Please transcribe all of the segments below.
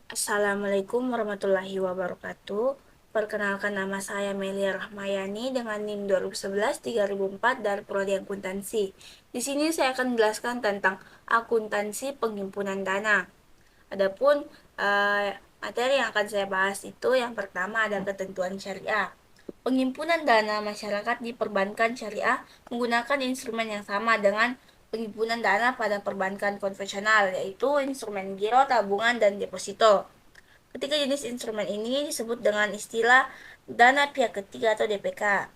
Assalamualaikum warahmatullahi wabarakatuh. Perkenalkan, nama saya Melia Rahmayani dengan NIM 2011-3004 dari Prodi Akuntansi. Di sini saya akan menjelaskan tentang akuntansi penghimpunan dana. Adapun materi yang akan saya bahas itu yang pertama ada ketentuan syariah. Penghimpunan dana masyarakat di perbankan syariah menggunakan instrumen yang sama dengan penghimpunan dana pada perbankan konvensional, yaitu instrumen giro, tabungan, dan deposito. Ketiga jenis instrumen ini disebut dengan istilah dana pihak ketiga atau DPK.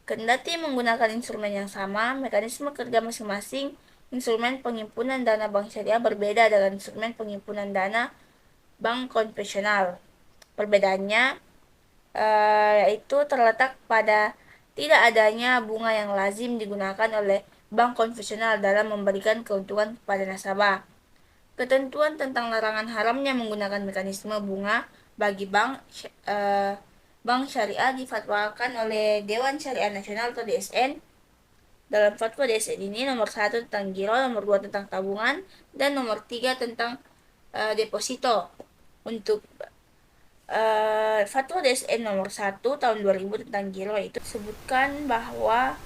Kendati menggunakan instrumen yang sama, mekanisme kerja masing-masing instrumen penghimpunan dana bank syariah berbeda dengan instrumen penghimpunan dana bank konvensional. Perbedaannya yaitu terletak pada tidak adanya bunga yang lazim digunakan oleh bank konvensional dalam memberikan keuntungan kepada nasabah. Ketentuan tentang larangan haramnya menggunakan mekanisme bunga bagi bank syariah difatwakan oleh Dewan Syariah Nasional atau DSN. Dalam fatwa DSN ini nomor 1 tentang giro, nomor 2 tentang tabungan, dan nomor 3 tentang deposito. Untuk fatwa DSN nomor 1 tahun 2000 tentang giro itu disebutkan bahwa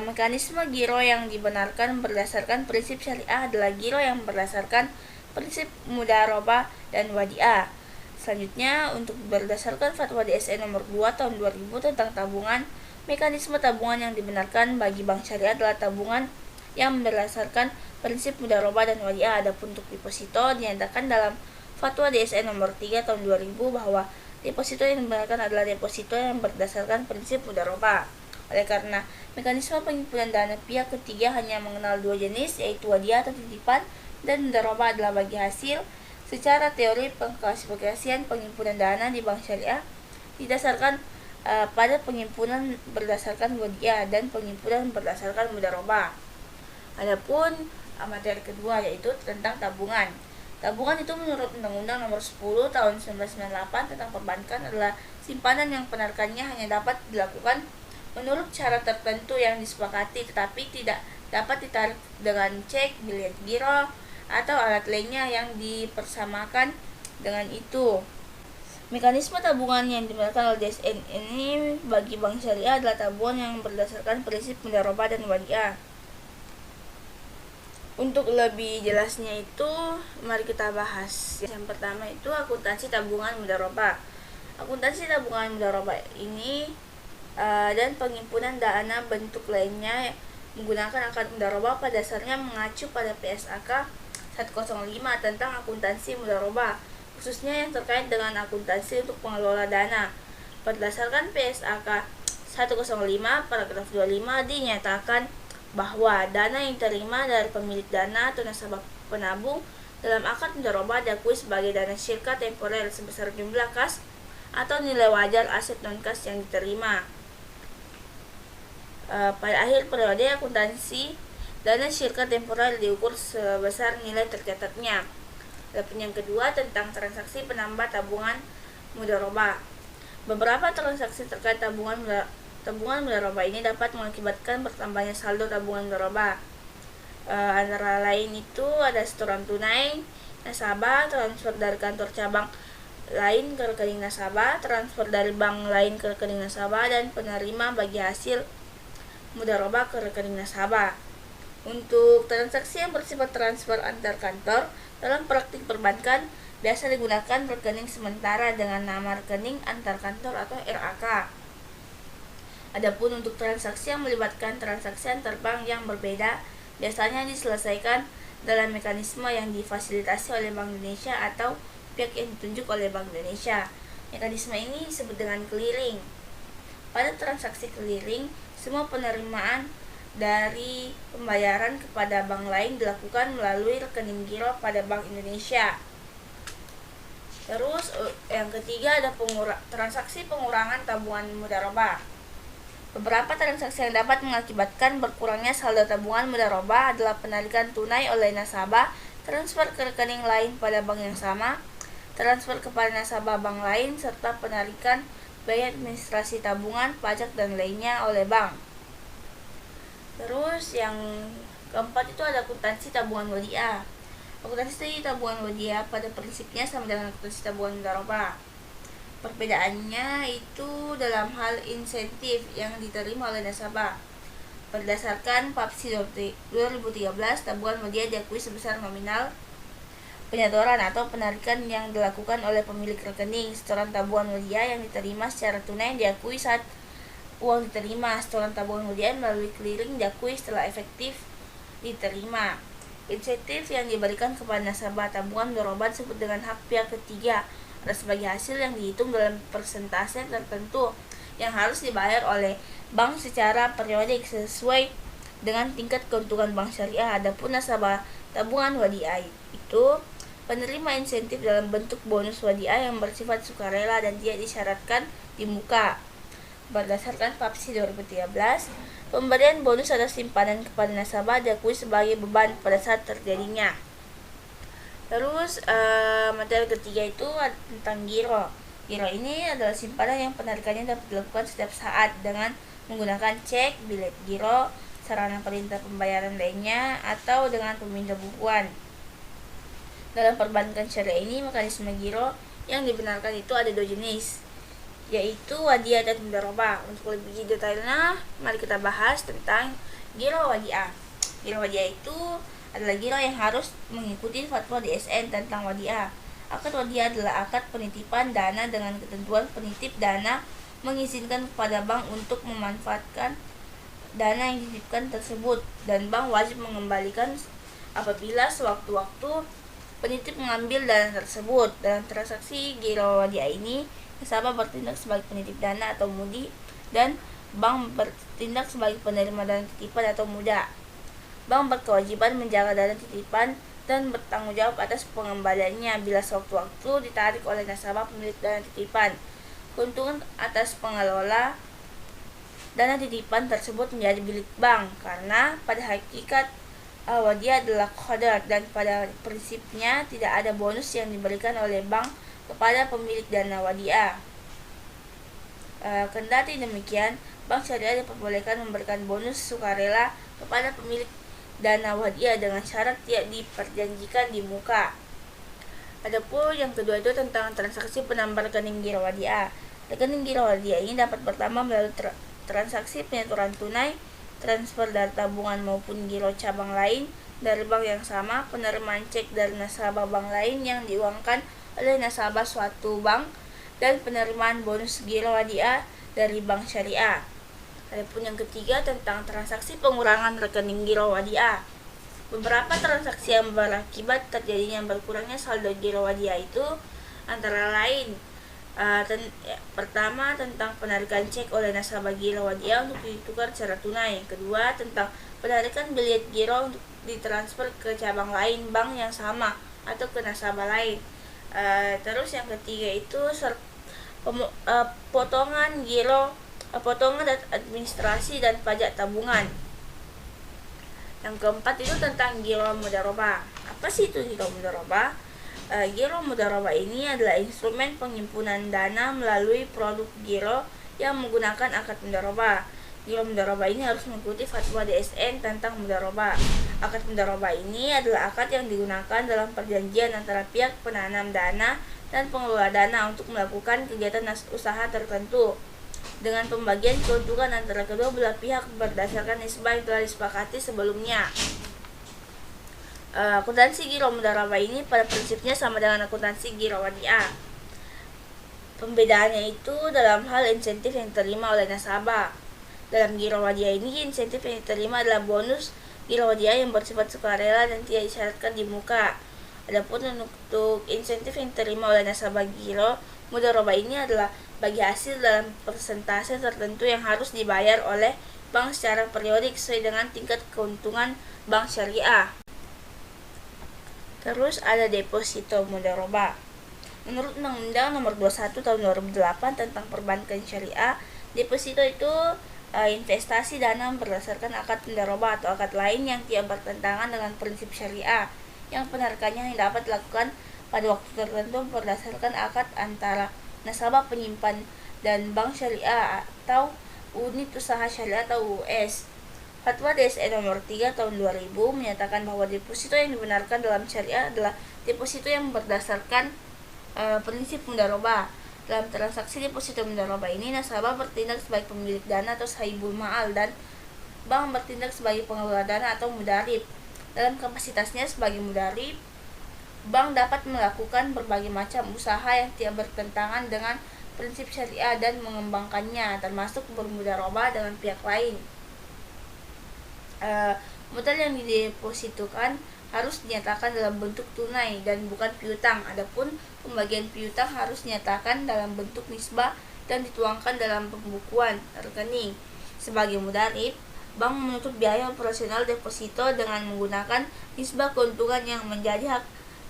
mekanisme giro yang dibenarkan berdasarkan prinsip syariah adalah giro yang berdasarkan prinsip mudharabah dan wadiah. Selanjutnya, untuk berdasarkan fatwa DSN nomor 2 tahun 2000 tentang tabungan, mekanisme tabungan yang dibenarkan bagi bank syariah adalah tabungan yang berdasarkan prinsip mudharabah dan wadiah. Adapun untuk deposito dinyatakan dalam fatwa DSN nomor 3 tahun 2000 bahwa deposito yang dibenarkan adalah deposito yang berdasarkan prinsip mudharabah. Oleh karena mekanisme penghimpunan dana pihak ketiga hanya mengenal dua jenis, yaitu wadiah atau titipan dan mudharabah adalah bagi hasil. Secara teori, pengklasifikasian penghimpunan dana di bank syariah didasarkan pada penghimpunan berdasarkan wadiah dan penghimpunan berdasarkan mudharabah. Adapun materi kedua yaitu tentang tabungan. Tabungan itu menurut Undang-Undang Nomor 10 Tahun 1998 tentang Perbankan adalah simpanan yang penarikannya hanya dapat dilakukan menurut cara tertentu yang disepakati, tetapi tidak dapat ditarik dengan cek, bilet giro, atau alat lainnya yang dipersamakan dengan itu. Mekanisme tabungan yang dibenarkan oleh DSN ini bagi bank syariah adalah tabungan yang berdasarkan prinsip mudharabah dan wadiah. Untuk lebih jelasnya itu, mari kita bahas. Yang pertama itu akuntansi tabungan mudharabah. Akuntansi tabungan mudharabah ini dan penghimpunan dana bentuk lainnya menggunakan akad mudharabah pada dasarnya mengacu pada PSAK 105 tentang akuntansi mudharabah, khususnya yang terkait dengan akuntansi untuk pengelola dana. Berdasarkan PSAK 105 paragraf 25 dinyatakan bahwa dana yang diterima dari pemilik dana atau nasabah penabung dalam akad mudharabah diakui sebagai dana syirka temporer sebesar jumlah kas atau nilai wajar aset non-kas yang diterima. Pada akhir periode akuntansi, dana syirka temporer diukur sebesar nilai tercatatnya. Adapun yang kedua tentang transaksi penambah tabungan mudharabah. Beberapa transaksi terkait tabungan mudharabah ini dapat mengakibatkan bertambahnya saldo tabungan mudharabah. Antara lain itu ada setoran tunai nasabah, transfer dari kantor cabang lain ke rekening nasabah, transfer dari bank lain ke rekening nasabah, dan penerima bagi hasil mudharabah ke rekening nasabah. Untuk transaksi yang bersifat transfer antar kantor, dalam praktik perbankan biasa digunakan rekening sementara dengan nama rekening antar kantor atau RAK. Adapun untuk transaksi yang melibatkan transaksi antar bank yang berbeda, biasanya diselesaikan dalam mekanisme yang difasilitasi oleh Bank Indonesia atau pihak yang ditunjuk oleh Bank Indonesia. Mekanisme ini disebut dengan clearing. Pada transaksi clearing, semua penerimaan dari pembayaran kepada bank lain dilakukan melalui rekening giro pada Bank Indonesia. Terus yang ketiga ada transaksi pengurangan tabungan mudharabah. Beberapa transaksi yang dapat mengakibatkan berkurangnya saldo tabungan mudharabah adalah penarikan tunai oleh nasabah, transfer ke rekening lain pada bank yang sama, transfer kepada nasabah bank lain, serta penarikan biaya administrasi tabungan, pajak, dan lainnya oleh bank. Terus yang keempat itu ada akuntansi tabungan wadiah. Akuntansi tabungan wadiah pada prinsipnya sama dengan akuntansi tabungan mudharabah. Perbedaannya itu dalam hal insentif yang diterima oleh nasabah. Berdasarkan PAPSI 2013, tabungan wadiah diakui sebesar nominal penyaluran atau penarikan yang dilakukan oleh pemilik rekening. Setoran tabungan wadiah yang diterima secara tunai diakui saat uang diterima. Setoran tabungan wadiah melalui clearing diakui setelah efektif diterima. Insentif yang diberikan kepada nasabah tabungan mudharabah disebut dengan hak pihak ketiga atas sebagai hasil yang dihitung dalam persentase tertentu yang harus dibayar oleh bank secara periodik sesuai dengan tingkat keuntungan bank syariah. Adapun nasabah tabungan wadiah itu penerima insentif dalam bentuk bonus wadiah yang bersifat sukarela dan tidak disyaratkan di muka. Berdasarkan PAPSI 2013, pemberian bonus atas simpanan kepada nasabah diakui sebagai beban pada saat terjadinya. Terus materi ketiga itu tentang giro. Giro ini adalah simpanan yang penarikannya dapat dilakukan setiap saat dengan menggunakan cek, bilet giro, sarana perintah pembayaran lainnya, atau dengan pemindah bukuan. Dalam perbankan syariah ini, mekanisme giro yang dibenarkan itu ada 2 jenis, yaitu wadiah dan mudharabah. Untuk lebih detailnya, mari kita bahas tentang giro wadiah. Giro wadiah itu adalah giro yang harus mengikuti fatwa DSN tentang wadiah. Akad wadiah adalah akad penitipan dana dengan ketentuan penitip dana mengizinkan kepada bank untuk memanfaatkan dana yang dititipkan tersebut, dan bank wajib mengembalikan apabila sewaktu-waktu penitip mengambil dana tersebut. Dalam transaksi giro wadiah ini, nasabah bertindak sebagai penitip dana atau mudi, dan bank bertindak sebagai penerima dana titipan atau muda. Bank berkewajiban menjaga dana titipan dan bertanggung jawab atas pengembaliannya bila sewaktu-waktu ditarik oleh nasabah pemilik dana titipan. Keuntungan atas pengelola dana titipan tersebut menjadi milik bank, karena pada hakikat wadiah adalah qadar dan pada prinsipnya tidak ada bonus yang diberikan oleh bank kepada pemilik dana wadiah. Kendati demikian, bank syariah diperbolehkan memberikan bonus sukarela kepada pemilik dana wadiah dengan syarat tidak diperjanjikan di muka. Adapun yang kedua itu tentang transaksi penambah rekening giro wadiah. Rekening giro wadiah ini dapat pertama melalui transaksi penyetoran tunai, transfer dari tabungan maupun giro cabang lain dari bank yang sama, penerimaan cek dari nasabah bank lain yang diuangkan oleh nasabah suatu bank, dan penerimaan bonus giro wadiah dari bank syariah. Adapun yang ketiga tentang transaksi pengurangan rekening giro wadiah. Beberapa transaksi yang berakibat terjadinya berkurangnya saldo giro wadiah itu antara lain pertama tentang penarikan cek oleh nasabah giro wadiah untuk ditukar secara tunai. Kedua tentang penarikan bilet giro untuk ditransfer ke cabang lain bank yang sama atau ke nasabah lain. Terus yang ketiga itu potongan giro, potongan administrasi dan pajak tabungan. Yang keempat itu tentang giro mudharabah. Apa sih itu giro mudharabah? Giro mudharabah ini adalah instrumen penghimpunan dana melalui produk giro yang menggunakan akad mudharabah. Giro mudharabah ini harus mengikuti fatwa DSN tentang mudharabah. Akad mudharabah ini adalah akad yang digunakan dalam perjanjian antara pihak penanam dana dan pengelola dana untuk melakukan kegiatan usaha tertentu, dengan pembagian keuntungan antara kedua belah pihak berdasarkan nisbah yang telah disepakati sebelumnya. Akuntansi giro mudharabah ini pada prinsipnya sama dengan akuntansi giro wadiah. Pembedaannya itu dalam hal insentif yang diterima oleh nasabah. Dalam giro wadiah ini, insentif yang diterima adalah bonus giro wadiah yang bersifat sukarela dan tidak disyaratkan di muka. Adapun untuk insentif yang diterima oleh nasabah giro mudharabah ini adalah bagi hasil dalam persentase tertentu yang harus dibayar oleh bank secara periodik sesuai dengan tingkat keuntungan bank syariah. Terus ada deposito mudharabah. Menurut Undang-Undang Nomor 21 Tahun 2008 tentang Perbankan Syariah, deposito itu investasi dana berdasarkan akad mudharabah atau akad lain yang tidak bertentangan dengan prinsip syariah, yang penarikannya yang dapat dilakukan pada waktu tertentu berdasarkan akad antara nasabah penyimpan dan bank syariah atau unit usaha syariah atau US. Fatwa DSN nomor 3 tahun 2000 menyatakan bahwa deposito yang dibenarkan dalam syariah adalah deposito yang berdasarkan prinsip mudharabah. Dalam transaksi deposito mudharabah ini, nasabah bertindak sebagai pemilik dana atau sahibul ma'al dan bank bertindak sebagai pengelola dana atau mudarib. Dalam kapasitasnya sebagai mudarib, bank dapat melakukan berbagai macam usaha yang tidak bertentangan dengan prinsip syariah dan mengembangkannya, termasuk bermudharabah dengan pihak lain. Modal yang didepositokan harus dinyatakan dalam bentuk tunai dan bukan piutang. Adapun pembagian piutang harus dinyatakan dalam bentuk nisbah dan dituangkan dalam pembukuan rekening. Sebagai mudarib, bank menuntut biaya operasional deposito dengan menggunakan nisbah keuntungan yang menjadi hak,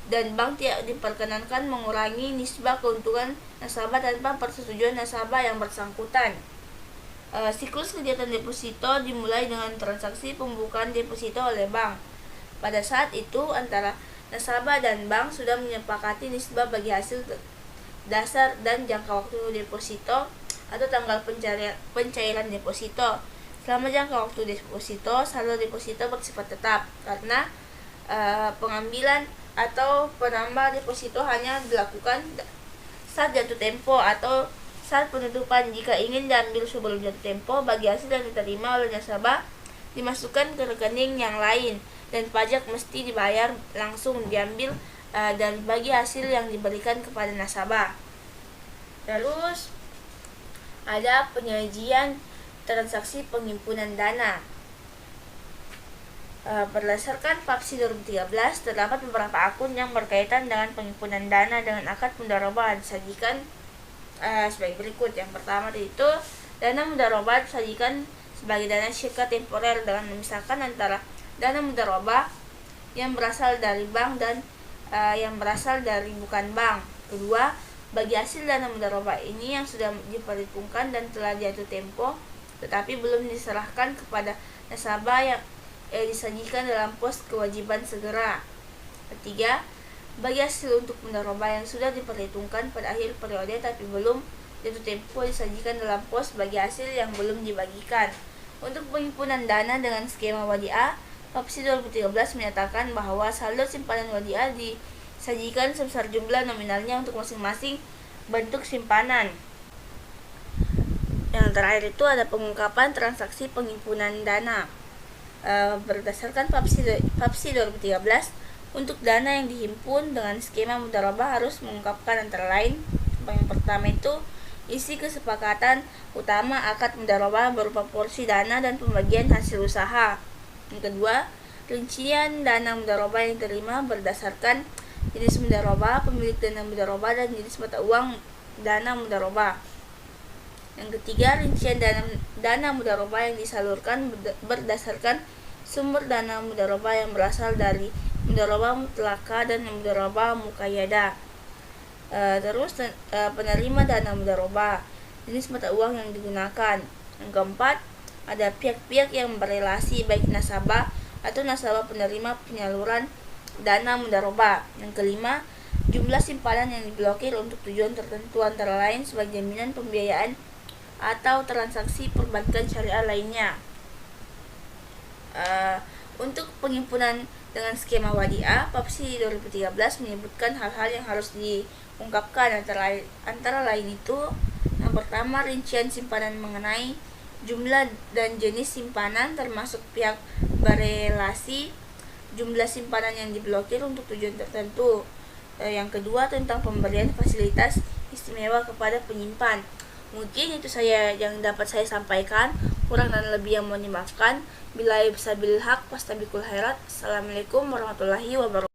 dan bank tidak diperkenankan mengurangi nisbah keuntungan nasabah tanpa persetujuan nasabah yang bersangkutan. Siklus kegiatan deposito dimulai dengan transaksi pembukaan deposito oleh bank. Pada saat itu, antara nasabah dan bank sudah menyepakati nisbah bagi hasil dasar dan jangka waktu deposito atau tanggal pencairan deposito. Selama jangka waktu deposito, saldo deposito bersifat tetap karena pengambilan atau penambah deposito hanya dilakukan saat jatuh tempo atau saat penutupan. Jika ingin diambil sebelum jatuh tempo, bagi hasil yang diterima oleh nasabah dimasukkan ke rekening yang lain dan pajak mesti dibayar langsung diambil dari bagi hasil yang diberikan kepada nasabah. Terus ada penyajian transaksi penghimpunan dana. Berdasarkan FAPSI 2013, terdapat beberapa akun yang berkaitan dengan penghimpunan dana dengan akad mudharabah disajikan sebagai berikut. Yang pertama itu dana mudharabah disajikan sebagai dana syirka temporer dengan memisahkan antara dana mudharabah yang berasal dari bank dan yang berasal dari bukan bank. Kedua, bagi hasil dana mudharabah ini yang sudah diperhitungkan dan telah jatuh tempo tetapi belum diserahkan kepada nasabah yang disajikan dalam pos kewajiban segera. Ketiga, bagi hasil untuk mudharabah yang sudah diperhitungkan pada akhir periode tapi belum jatuh tempo disajikan dalam pos bagi hasil yang belum dibagikan. Untuk penghimpunan dana dengan skema wadiah, FAPSI 2013 menyatakan bahwa saldo simpanan wadiah disajikan sebesar jumlah nominalnya untuk masing-masing bentuk simpanan. Yang terakhir itu ada pengungkapan transaksi penghimpunan dana. Berdasarkan FAPSI 2013, untuk dana yang dihimpun dengan skema mudharabah harus mengungkapkan antara lain yang pertama itu isi kesepakatan utama akad mudharabah berupa porsi dana dan pembagian hasil usaha. Yang kedua, rincian dana mudharabah yang diterima berdasarkan jenis mudharabah, pemilik dana mudharabah, dan jenis mata uang dana mudharabah. Yang ketiga, rincian dana mudharabah yang disalurkan berdasarkan sumber dana mudharabah yang berasal dari mudharabah mutlaka dan mudharabah muqayyada. Terus penerima dana mudharabah, jenis mata uang yang digunakan. Yang keempat, ada pihak-pihak yang berelasi baik nasabah atau nasabah penerima penyaluran dana mudharabah. Yang kelima, jumlah simpanan yang diblokir untuk tujuan tertentu antara lain sebagai jaminan pembiayaan atau transaksi perbankan syariah lainnya. Untuk penghimpunan dengan skema wadiah, FAPSI 2013 menyebutkan hal-hal yang harus diungkapkan antara lain itu yang pertama, rincian simpanan mengenai jumlah dan jenis simpanan termasuk pihak berelasi, jumlah simpanan yang diblokir untuk tujuan tertentu. Yang kedua, tentang pemberian fasilitas istimewa kepada penyimpan. Mungkin itu saya yang dapat saya sampaikan. Kurang dan lebih yang mohon dimaafkan. Billahi bisabil haq wastabikul khairat. Assalamualaikum warahmatullahi wabarakatuh.